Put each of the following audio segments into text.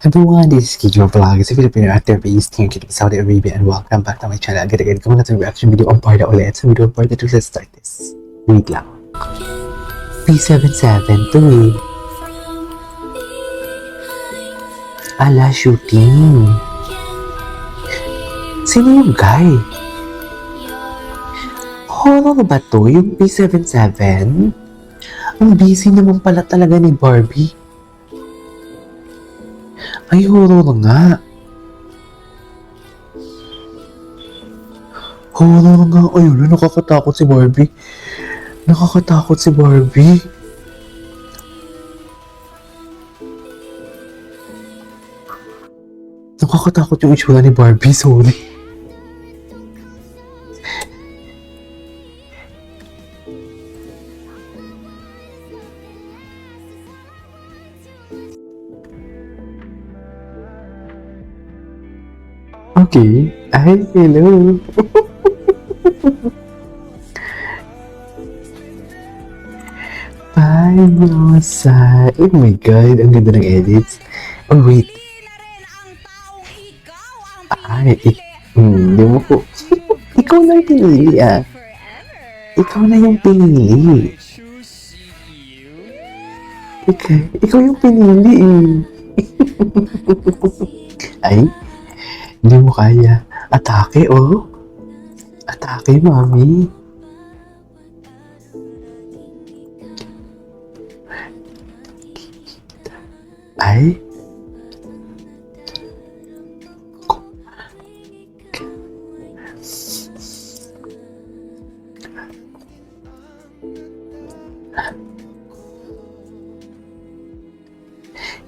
Everyone, this is Kijo Vlog. It's a Filipino actor based here in Saudi Arabia and welcome back to my channel. Agad-agad ko muna itong reaction video on Parda ulit. Sa video on Parda 2, let's start this. Wait lang. P77 to read. Ala, shooting. Sino yung guy? Horror ba to? Yung P77? Ang busy naman pala talaga ni Barbie. Ay, horror nga. Horror nga. Ayun, nakakatakot si Barbie. Nakakatakot si Barbie. Nakakatakot yung itsura ni Barbie. Sorry. Okay. Ay, hello. By your side. Oh my God, ang ganda ng edits. Oh, wait. Ay, hindi mo po. Ikaw na yung pinili, ah. Ikaw na yung pinili. Ikaw yung pinili, eh. Ay, hindi mo kaya. Atake, oh. Atake, mami. Ay.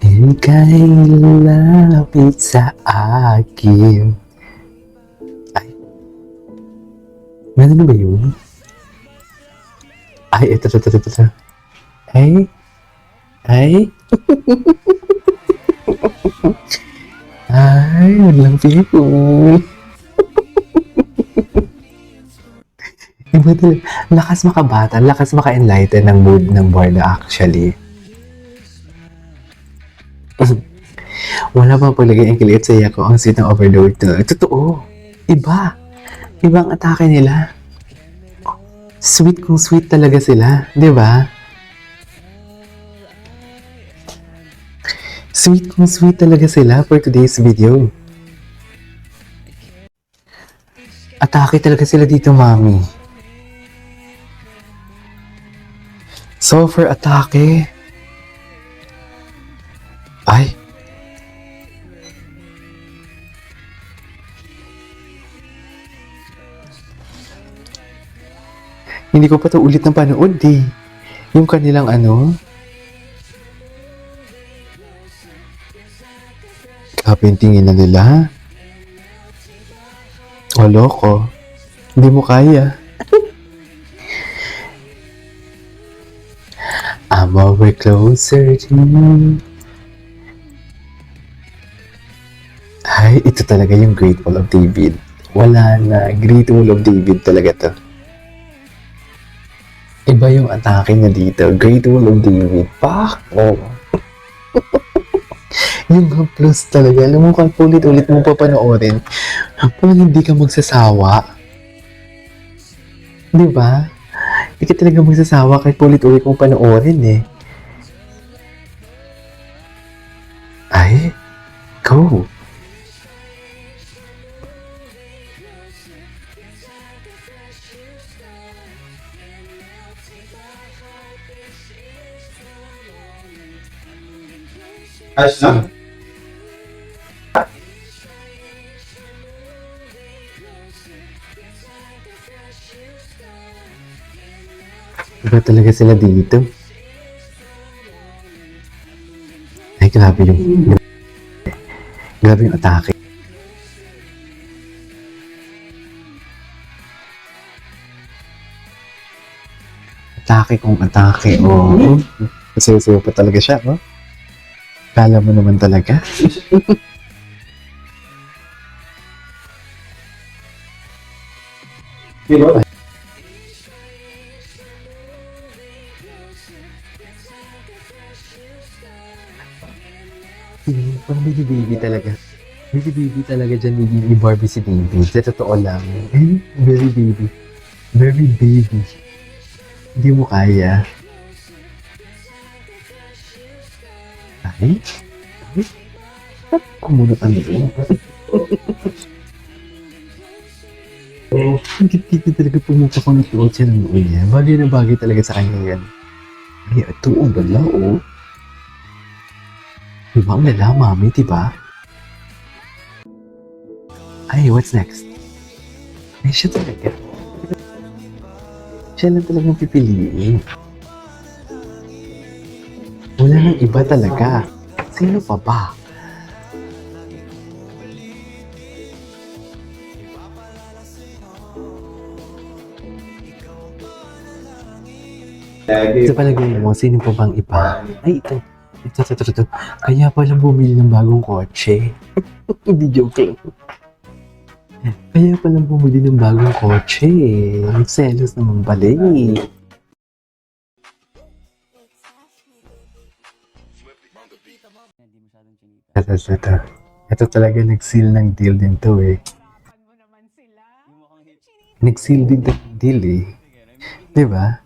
Ika'y lapit sa akin. Ay. Ano ba yun? Ay, ito. Ay. Ay. Ay, walang people. Iba talaga. Lakas makabata, lakas maka-enlighten ng mood ng Borda actually. Wala pa palagay ang kilit sa ko ang sweet ng overload to. Totoo. Iba. Ibang atake nila. Sweet kung sweet talaga sila. Di ba? Sweet kung sweet talaga sila for today's video. Atake talaga sila dito, mami. So for atake. Ay. Hindi ko pa ito ulit ng panood eh. Yung kanilang ano. Kapintingin na nila. O loko. Hindi mo kaya. I'm over closer to you. Ay, ito talaga yung Great Wall of David. Wala na. Great Wall of David talaga to. Iba yung atake niya dito. Great Wall of David. Pak! Oh. Yung plus talaga. Alam mo, kung ulit-ulit mo papanoorin, parang hindi ka magsasawa. Di ba? Hindi ka talaga magsasawa kahit ulit-ulit mo panoorin eh. Ay, go! Ayos na? Iba talaga sila dito. Ay, grabe yung atake. Atake kung atake. Oo. Sayo-sayo pa talaga siya, no? Kala mo naman talaga. Diba? Hindi pa Pang baby talaga. Baby talaga dyan ni Barbie si David. Sa totoo lang. Eh, very baby. Very baby. Hindi mo kaya. Ay? Ay? Kumunot ang loob. Hindi talaga pumupakunot siya ng noon niya. Bagay na bagay talaga sa kanya yan. Ay, ito, bala, oh. Diba ang lala, mami, diba? Ay, what's next? Ay, siya talaga. Siya lang talagang pipiliin. Wala nang iba talaga. Sino pa ba? Sa palagay mo, sino pa bang iba? Ay, ito. Ito. Kaya pala bumili ng bagong kotse. Hindi joke lang. Kaya pala bumili ng bagong kotse. Selos naman pala eh. Ito talaga nag-seal ng deal din to eh. Nag-seal din ng deal eh. Diba?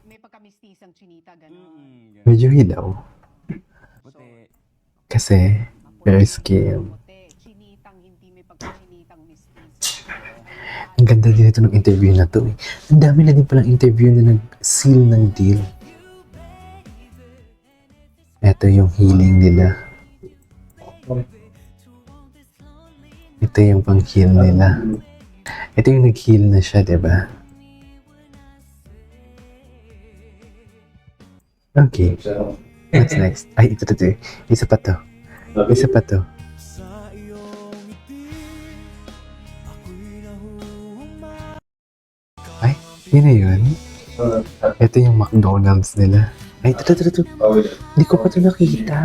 Medyo hilaw. Kasi, very skim. Ang ganda din ito ng interview na to eh. Ang dami na din palang interview na nag-seal ng deal. Ito yung healing nila. Ito yung pang-heal nila. Ito yung nag-heal na siya, diba? Okay. What's next? Ay, ito. Isa pa to. Ay, yun na yun. Ito yung McDonald's nila. Ay, ito. Hindi ko pa ito nakita.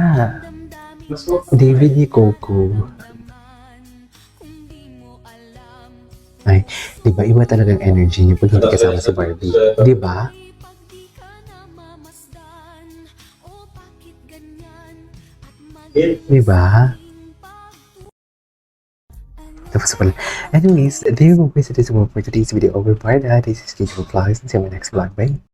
David ni Coco. Ay, di ba iba talagang energy niyo pag hindi kasama si Barbie? Di ba? Di ba? Tapos pala. Anyways, there you go guys. It is all for today's video over. Bye na. This is Kate Vlogs and see you in my next vlog. Bye.